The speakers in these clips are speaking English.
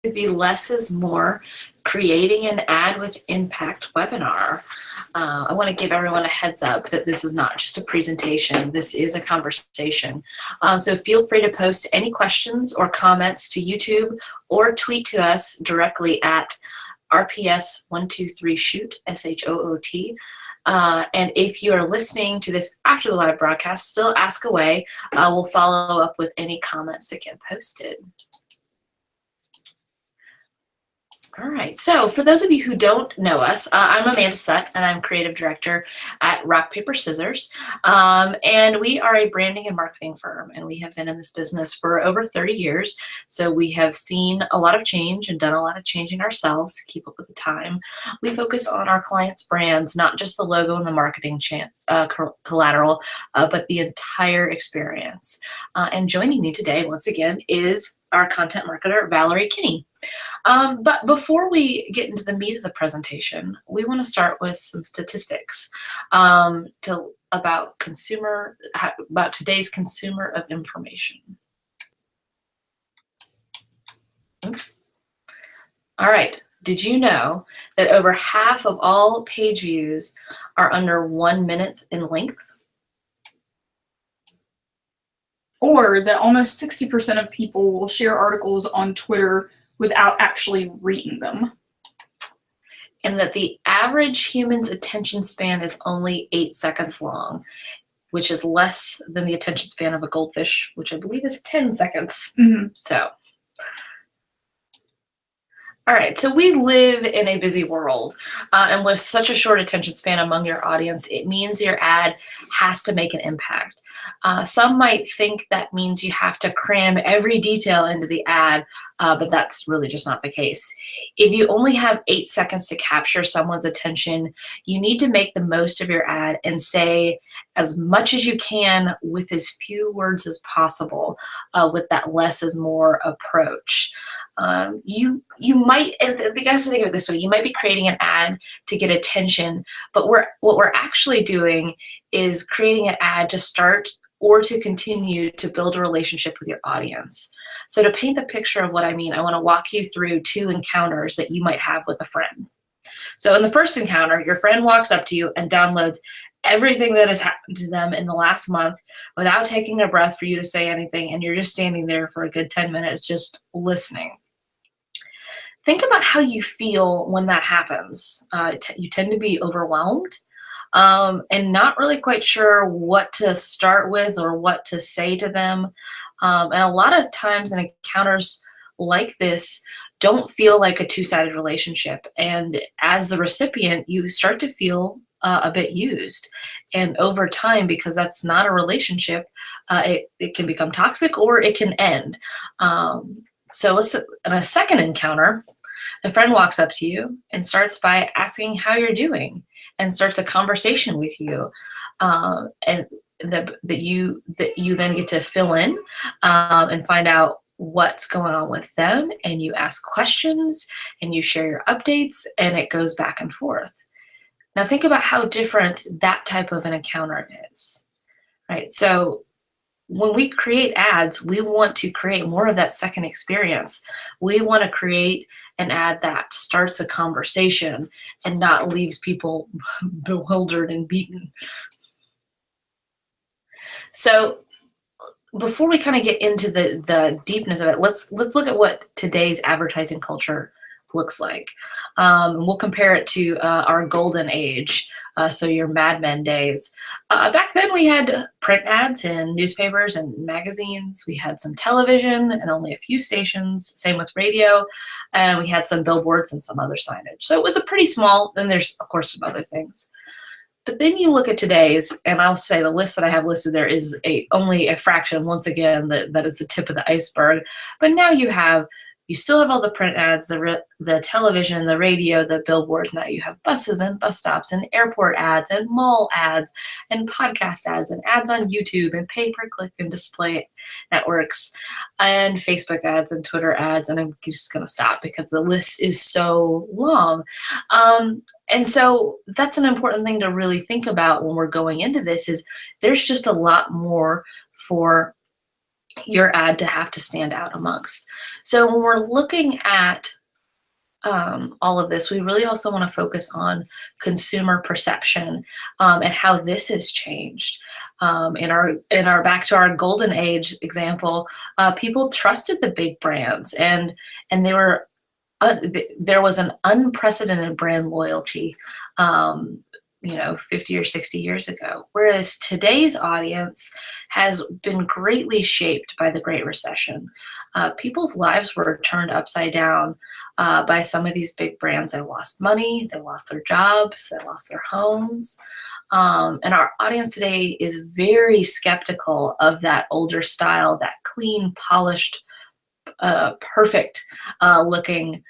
the Less is More Creating an Ad with Impact webinar. I want to give everyone a heads up that this is not just a presentation, this is a conversation. So feel free to post any questions or comments to YouTube or tweet to us directly at RPS123shoot, SHOOT. And if you are listening to this after the live broadcast, still ask away. We'll follow up with any comments that get posted. All right, so for those of you who don't know us, I'm Amanda Sutt, and I'm creative director at Rock, Paper, Scissors. And we are a branding and marketing firm, and we have been in this business for over 30 years. So we have seen a lot of change and done a lot of changing ourselves to keep up with the time. We focus on our clients' brands, not just the logo and the marketing collateral, but the entire experience. And joining me today, once again, is our content marketer, Valerie Kinney. But before we get into the meat of the presentation, we want to start with some statistics about today's consumer of information. All right. Did you know that over half of all page views are under 1 minute in length? Or that almost 60% of people will share articles on Twitter without actually reading them. And that the average human's attention span is only 8 seconds long, which is less than the attention span of a goldfish, which I believe is 10 seconds. So. All right, so we live in a busy world, and with such a short attention span among your audience, it means your ad has to make an impact. Some might think that means you have to cram every detail into the ad, but that's really just not the case. If you only have 8 seconds to capture someone's attention, you need to make the most of your ad and say as much as you can with as few words as possible with that less is more approach. You might, and you have to think of it this way, you might be creating an ad to get attention, but what we're actually doing is creating an ad to start or to continue to build a relationship with your audience. So to paint the picture of what I mean, I want to walk you through 2 encounters that you might have with a friend. So in the first encounter, your friend walks up to you and downloads everything that has happened to them in the last month without taking a breath for you to say anything, and you're just standing there for a good 10 minutes just listening. Think about how you feel when that happens. You tend to be overwhelmed and not really quite sure what to start with or what to say to them. And a lot of times in encounters like this don't feel like a two-sided relationship. And as the recipient, you start to feel a bit used. And over time, because that's not a relationship, it can become toxic or it can end. So in a second encounter, a friend walks up to you and starts by asking how you're doing and starts a conversation with you, and that you then get to fill in and find out what's going on with them, and you ask questions and you share your updates, and it goes back and forth. Now think about how different that type of an encounter is, right? So when we create ads, we want to create more of that second experience. We want to create an ad that starts a conversation and not leaves people bewildered and beaten. So before we kind of get into the deepness of it, let's look at what today's advertising culture looks like. We'll compare it to our golden age, so your Mad Men days. Back then we had print ads in newspapers and magazines. We had some television and only a few stations, same with radio, and we had some billboards and some other signage. So it was a pretty small, then there's of course some other things. But then you look at today's, and I'll say the list that I have listed there is only a fraction, once again, that is the tip of the iceberg. But now you still have all the print ads, the television, the radio, the billboards. Now you have buses and bus stops and airport ads and mall ads and podcast ads and ads on YouTube and pay-per-click and display networks and Facebook ads and Twitter ads. And I'm just going to stop because the list is so long. And so that's an important thing to really think about when we're going into this is there's just a lot more for your ad to have to stand out amongst. So when we're looking at all of this, we really also want to focus on consumer perception and how this has changed. In our back to our golden age example, people trusted the big brands, and they were there was an unprecedented brand loyalty. 50 or 60 years ago. Whereas today's audience has been greatly shaped by the Great Recession. People's lives were turned upside down by some of these big brands. They lost money, they lost their jobs, they lost their homes. And our audience today is very skeptical of that older style, that clean, polished, perfect looking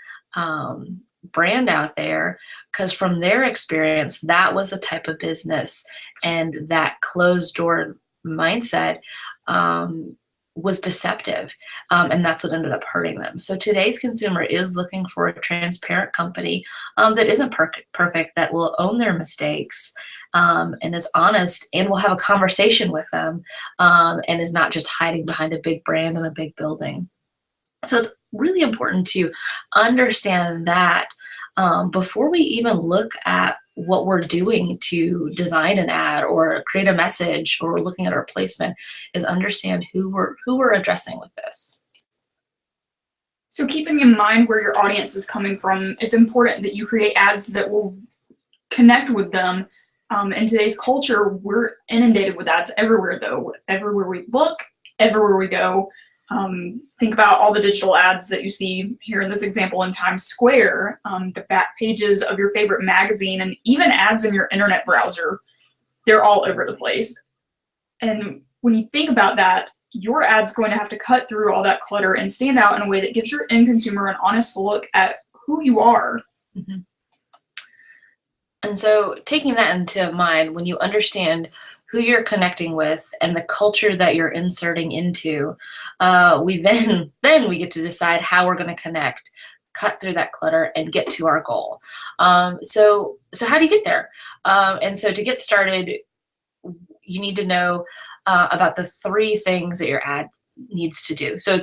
brand out there, because from their experience, that was the type of business, and that closed door mindset was deceptive, and that's what ended up hurting them. So today's consumer is looking for a transparent company that isn't perfect, that will own their mistakes, and is honest, and will have a conversation with them, and is not just hiding behind a big brand and a big building. So it's really important to understand that before we even look at what we're doing to design an ad or create a message or looking at our placement, is understand who we're addressing with this. So keeping in mind where your audience is coming from, it's important that you create ads that will connect with them. In today's culture, we're inundated with ads everywhere, though. Everywhere we look, everywhere we go. Think about all the digital ads that you see here in this example in Times Square, the back pages of your favorite magazine, and even ads in your internet browser. They're all over the place. And when you think about that, your ad's going to have to cut through all that clutter and stand out in a way that gives your end consumer an honest look at who you are. Mm-hmm. And so taking that into mind, when you understand who you're connecting with and the culture that you're inserting into, we then we get to decide how we're going to connect, cut through that clutter, and get to our goal. So how do you get there? And so to get started, you need to know about the 3 things that your ad needs to do. So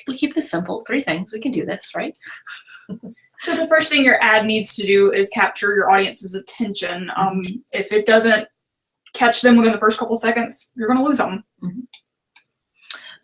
we keep this simple, 3 things. We can do this, right? So the first thing your ad needs to do is capture your audience's attention. If it doesn't catch them within the first couple seconds, you're going to lose them. Mm-hmm.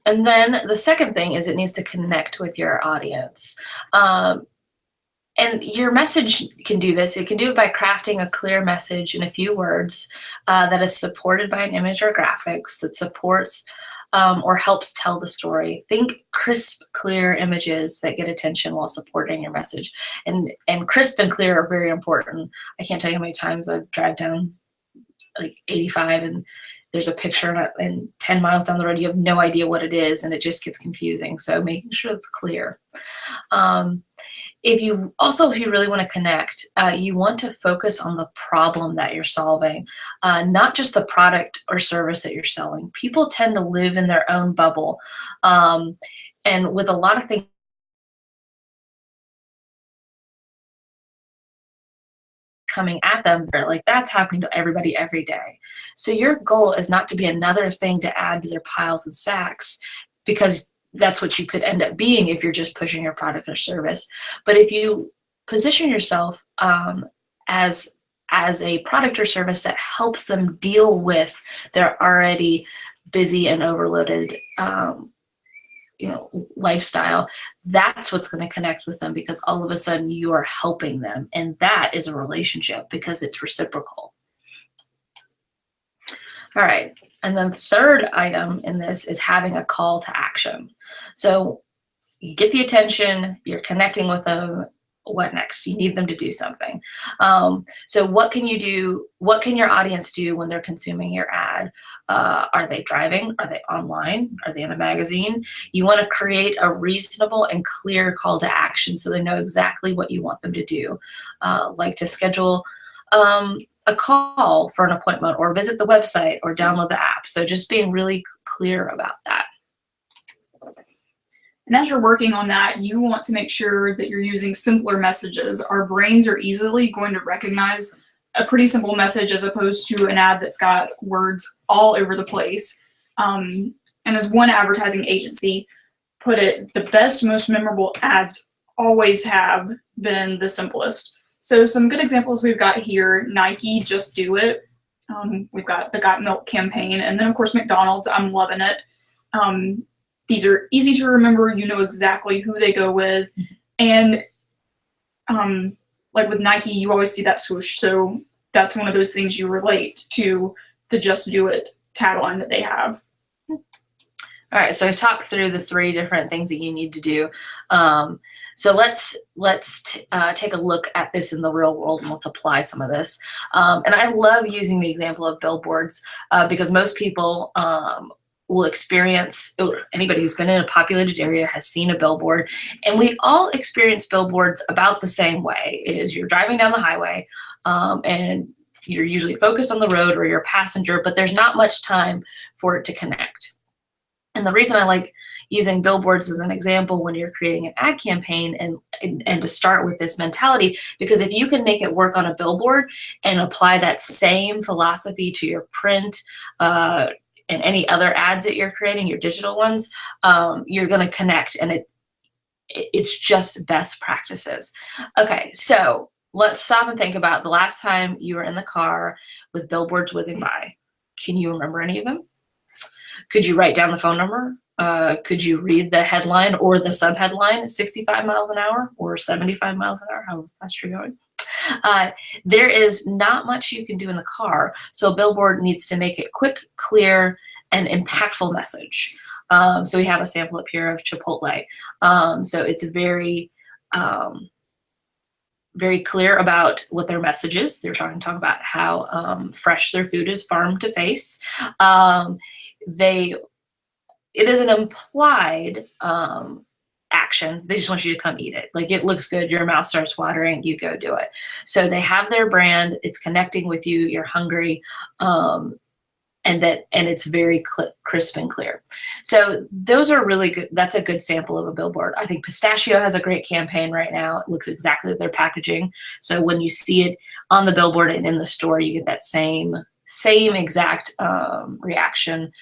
And then the second thing is it needs to connect with your audience. And your message can do this. It can do it by crafting a clear message in a few words that is supported by an image or graphics that supports or helps tell the story. Think crisp, clear images that get attention while supporting your message. And crisp and clear are very important. I can't tell you how many times I've driven down like 85 and there's a picture and 10 miles down the road you have no idea what it is, and it just gets confusing. So making sure it's clear. If you really want to connect, you want to focus on the problem that you're solving, not just the product or service that you're selling. People tend to live in their own bubble, and with a lot of things coming at them, they're like, that's happening to everybody every day. So your goal is not to be another thing to add to their piles and stacks, because that's what you could end up being if you're just pushing your product or service. But if you position yourself as a product or service that helps them deal with their already busy and overloaded lifestyle, that's what's going to connect with them, because all of a sudden you are helping them, and that is a relationship because it's reciprocal. All right, and then third item in this is having a call to action. So you get the attention, you're connecting with them. What next? You need them to do something. So what can you do? What can your audience do when they're consuming your ad? Are they driving? Are they online? Are they in a magazine? You want to create a reasonable and clear call to action so they know exactly what you want them to do, like to schedule a call for an appointment, or visit the website, or download the app. So just being really clear about that. And as you're working on that, you want to make sure that you're using simpler messages. Our brains are easily going to recognize a pretty simple message as opposed to an ad that's got words all over the place. And as one advertising agency put it, the best, most memorable ads always have been the simplest. So some good examples we've got here: Nike, Just Do It. We've got the Got Milk campaign, and then of course McDonald's, I'm Loving It. These are easy to remember. You know exactly who they go with. And like with Nike, you always see that swoosh. So that's one of those things you relate to the Just Do It tagline that they have. All right, so I've talked through the 3 different things that you need to do. So let's take a look at this in the real world, and let's apply some of this. And I love using the example of billboards because most people will experience, or anybody who's been in a populated area has seen a billboard, and we all experience billboards about the same way. It is, you're driving down the highway and you're usually focused on the road or you're a passenger, but there's not much time for it to connect. And the reason I like using billboards as an example when you're creating an ad campaign and to start with this mentality, because if you can make it work on a billboard and apply that same philosophy to your print and any other ads that you're creating, your digital ones, you're going to connect, and it's just best practices. Okay, so let's stop and think about the last time you were in the car with billboards whizzing by. Can you remember any of them? Could you write down the phone number? Could you read the headline or the subheadline, 65 miles an hour or 75 miles an hour, how fast you're going? There is not much you can do in the car, so a billboard needs to make it quick, clear, and impactful message. So we have a sample up here of Chipotle. So it's very clear about what their message is. They're talking about how fresh their food is, farm to face. It is an implied action. They just want you to come eat it. Like, it looks good, your mouth starts watering, you go do it. So they have their brand, it's connecting with you, you're hungry, and it's very crisp and clear. So those are really good. That's a good sample of a billboard. I think Pistachio has a great campaign right now. It looks exactly like their packaging. So when you see it on the billboard and in the store, you get that same exact reaction.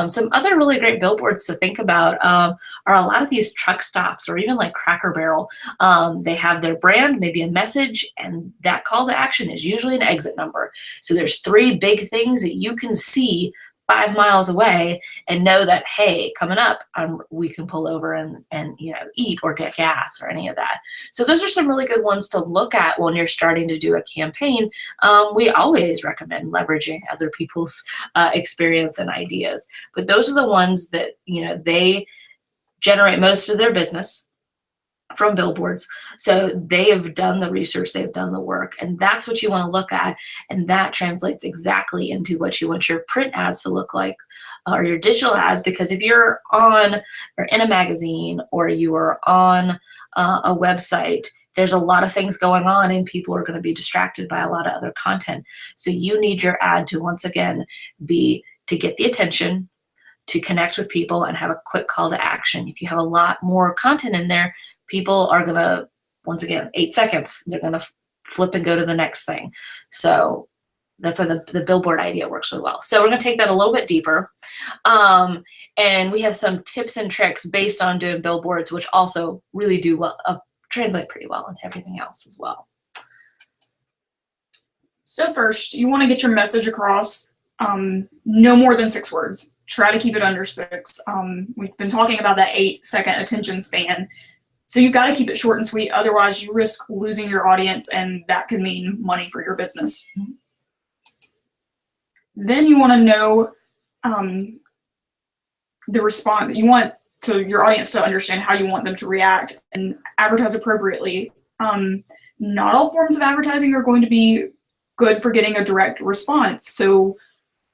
Some other really great billboards to think about are a lot of these truck stops, or even like Cracker Barrel. They have their brand, maybe a message, and that call to action is usually an exit number. So there's 3 big things that you can see 5 miles away and know that, hey, coming up, we can pull over and eat or get gas or any of that. So those are some really good ones to look at when you're starting to do a campaign. We always recommend leveraging other people's experience and ideas, but those are the ones that they generate most of their business from billboards. So they have done the research, they've done the work, and that's what you want to look at, and that translates exactly into what you want your print ads to look like, or your digital ads. Because if you're in a magazine or you are on a website, there's a lot of things going on and people are going to be distracted by a lot of other content. So you need your ad to, once again, be to get the attention, to connect with people, and have a quick call to action. If you have a lot more content in there, people are going to, once again, 8 seconds, they're going to flip and go to the next thing. So that's why the billboard idea works really well. So we're going to take that a little bit deeper. And we have some tips and tricks based on doing billboards, which also really do well, translate pretty well into everything else as well. So first, you want to get your message across, no more than 6 words. Try to keep it under 6. We've been talking about that 8-second attention span. So you've got to keep it short and sweet, otherwise you risk losing your audience, and that could mean money for your business. Then you want to know the response. You want your audience to understand how you want them to react and advertise appropriately. Not all forms of advertising are going to be good for getting a direct response. So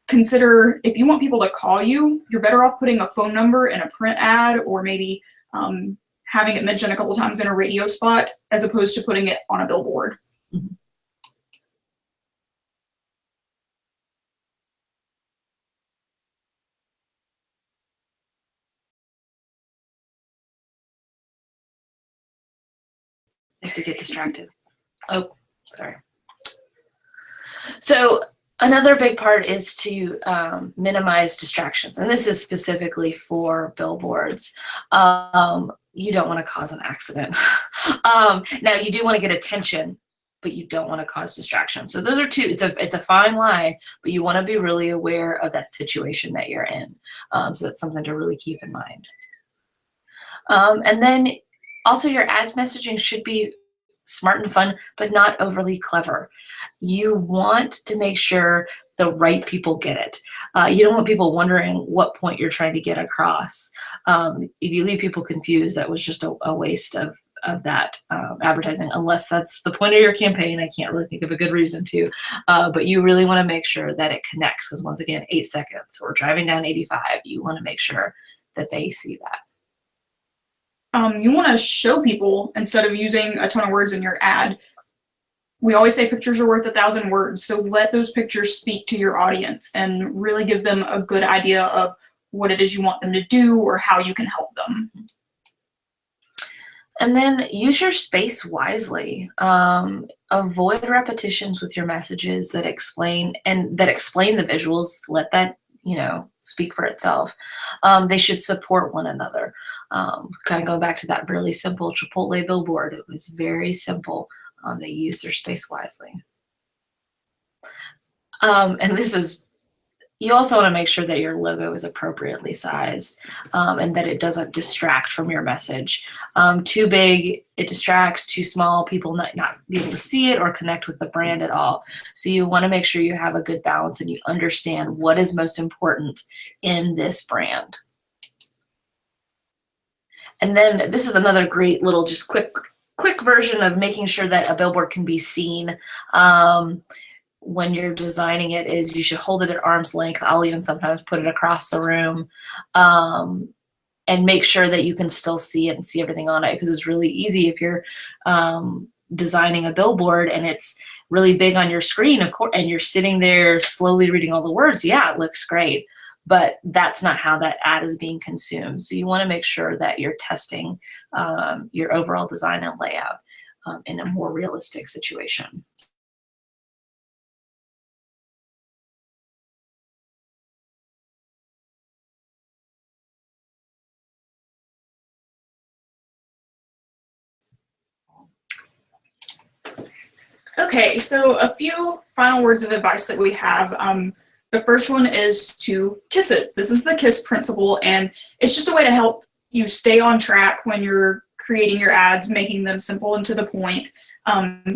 consider, if you want people to call you, you're better off putting a phone number in a print ad, or maybe having it mentioned a couple times in a radio spot, as opposed to putting it on a billboard. Mm-hmm. Is to get distracted. Oh, sorry. So Another big part is to minimize distractions, and this is specifically for billboards. You don't want to cause an accident. Now, you do want to get attention, but you don't want to cause distraction. So those are two. It's a fine line, but you want to be really aware of that situation that you're in. So that's something to really keep in mind. And then also your ad messaging should be smart and fun, but not overly clever. You want to make sure the right people get it. You don't want people wondering what point you're trying to get across. If you leave people confused, that was just a waste of that advertising, unless that's the point of your campaign. I can't really think of a good reason to, but you really want to make sure that it connects, because once again, 8 seconds or driving down 85, you want to make sure that they see that. You want to show people instead of using a ton of words in your ad. We always say pictures are worth 1,000 words, so let those pictures speak to your audience and really give them a good idea of what it is you want them to do or how you can help them. And then use your space wisely. Avoid repetitions with your messages that explain the visuals. Let that, speak for itself. They should support one another. Kind of going back to that really simple Chipotle billboard. It was very simple. They used their space wisely. And you also want to make sure that your logo is appropriately sized, and that it doesn't distract from your message. Too big, it distracts. Too small, people not be able to see it or connect with the brand at all. So you want to make sure you have a good balance and you understand what is most important in this brand. And then this is another great little just quick version of making sure that a billboard can be seen. When you're designing it, is you should hold it at arm's length. I'll even sometimes put it across the room, and make sure that you can still see it and see everything on it, because it's really easy if you're designing a billboard and it's really big on your screen, of course, and you're sitting there slowly reading all the words. Yeah, it looks great, but that's not how that ad is being consumed. So you want to make sure that you're testing your overall design and layout in a more realistic situation. Okay, so a few final words of advice that we have. The first one is to kiss it. This is the KISS principle, and it's just a way to help you stay on track when you're creating your ads, making them simple and to the point.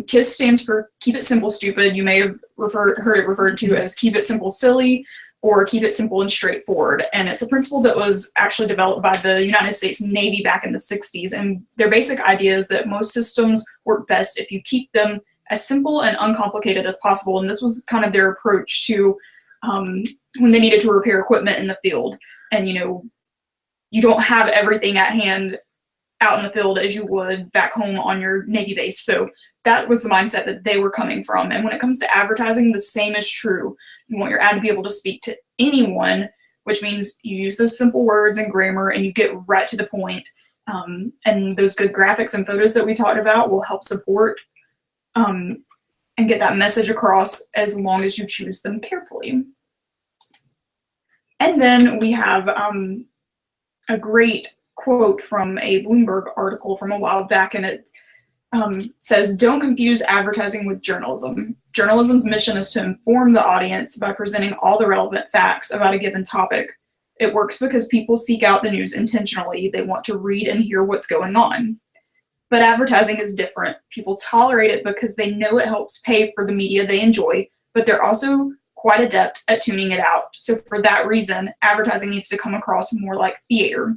KISS stands for Keep It Simple Stupid. You may have heard it referred to as Keep It Simple Silly or Keep It Simple and Straightforward. And it's a principle that was actually developed by the United States Navy back in the 60s. And their basic idea is that most systems work best if you keep them as simple and uncomplicated as possible. And this was kind of their approach to when they needed to repair equipment in the field. And, you don't have everything at hand out in the field as you would back home on your Navy base. So that was the mindset that they were coming from. And when it comes to advertising, the same is true. You want your ad to be able to speak to anyone, which means you use those simple words and grammar and you get right to the point. And those good graphics and photos that we talked about will help support and get that message across, as long as you choose them carefully. And then we have a great quote from a Bloomberg article from a while back, and it says, "Don't confuse advertising with journalism. Journalism's mission is to inform the audience by presenting all the relevant facts about a given topic. It works because people seek out the news intentionally. They want to read and hear what's going on. But advertising is different. People tolerate it because they know it helps pay for the media they enjoy, but they're also quite adept at tuning it out. So for that reason, advertising needs to come across more like theater.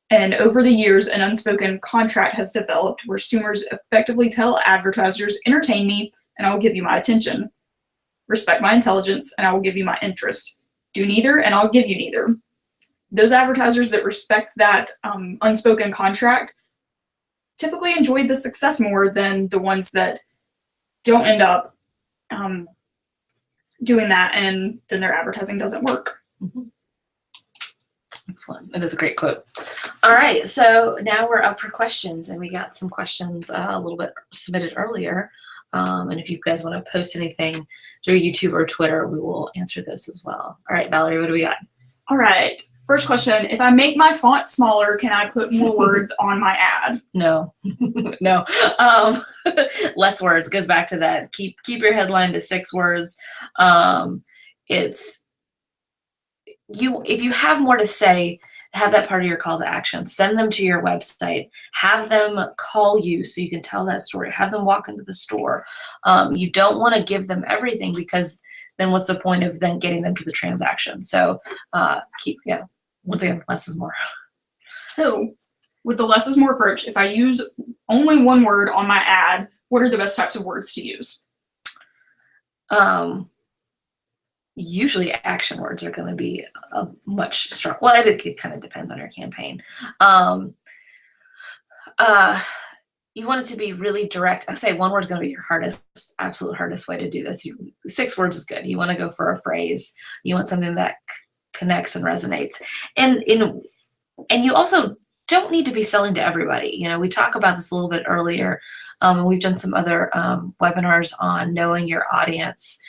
And over the years, an unspoken contract has developed where consumers effectively tell advertisers, entertain me, and I will give you my attention. Respect my intelligence, and I will give you my interest. Do neither, and I'll give you neither." Those advertisers that respect that unspoken contract typically enjoy the success more than the ones that don't end up doing that, and then their advertising doesn't work. Mm-hmm. Excellent. It is a great quote. All right, so now we're up for questions, and we got some questions a little bit submitted earlier. And if you guys want to post anything through YouTube or Twitter, we will answer those as well. All right, Valerie, what do we got? All right. First question, if I make my font smaller, can I put more words on my ad? No, no. Less words. Goes back to that. Keep your headline to 6 words. If you have more to say, have that part of your call to action. Send them to your website. Have them call you so you can tell that story. Have them walk into the store. You don't want to give them everything, because then what's the point of then getting them to the transaction? So once again, less is more. So with the less is more approach, if I use only one word on my ad, what are the best types of words to use? Usually action words are going to be much stronger. Well, it kind of depends on your campaign. You want it to be really direct. I say one word is going to be your absolute hardest way to do this. 6 words is good. You want to go for a phrase. You want something that connects and resonates. And you also don't need to be selling to everybody. You know, we talked about this a little bit earlier, and we've done some other webinars on knowing your audience.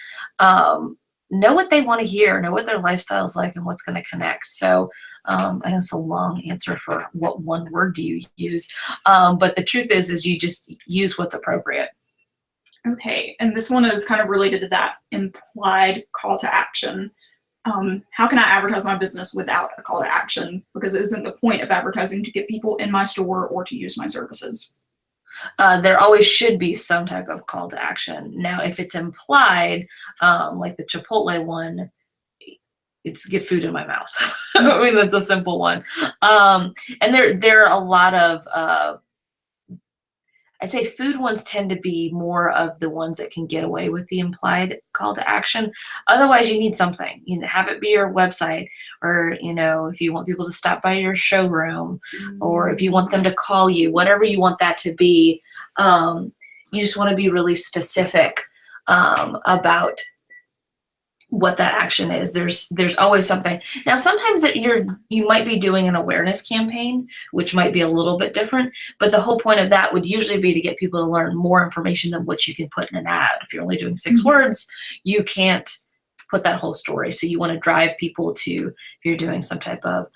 Know what they want to hear, know what their lifestyle is like, and what's going to connect. So I know it's a long answer for what one word do you use, but the truth is you just use what's appropriate. Okay, and this one is kind of related to that implied call to action. How can I advertise my business without a call to action? Because it isn't the point of advertising to get people in my store or to use my services. There always should be some type of call to action. Now, if it's implied, like the Chipotle one, it's get food in my mouth. I mean, that's a simple one. And there are a lot of, I'd say food ones tend to be more of the ones that can get away with the implied call to action. Otherwise, you need something. You have it be your website, or if you want people to stop by your showroom, or if you want them to call you, whatever you want that to be. You just want to be really specific about what that action is. There's always something. Now, sometimes you might be doing an awareness campaign, which might be a little bit different, but the whole point of that would usually be to get people to learn more information than what you can put in an ad. If you're only doing 6 words, you can't put that whole story. So you want to drive people to, if you're doing some type of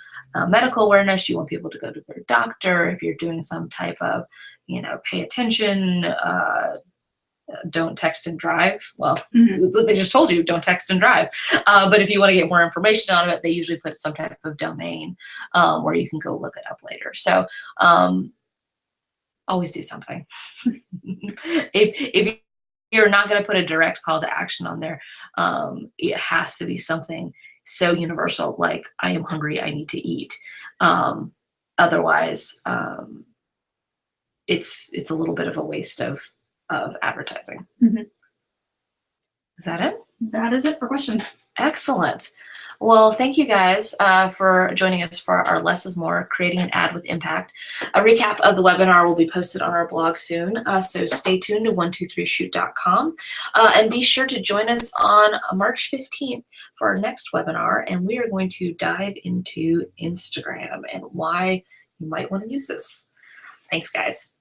medical awareness, you want people to go to their doctor. If you're doing some type of, pay attention, don't text and drive. Well, they just told you don't text and drive. But if you want to get more information out of it, they usually put some type of domain where you can go look it up later. So always do something. If you're not going to put a direct call to action on there, it has to be something so universal, like I am hungry, I need to eat. Otherwise, it's a little bit of a waste of advertising. Is that it? That is it for questions. Excellent. Well, thank you guys for joining us for our Less is More, Creating an Ad with Impact. A recap of the webinar will be posted on our blog soon, so stay tuned to 123shoot.com. And be sure to join us on March 15th for our next webinar, and we are going to dive into Instagram and why you might want to use this. Thanks, guys.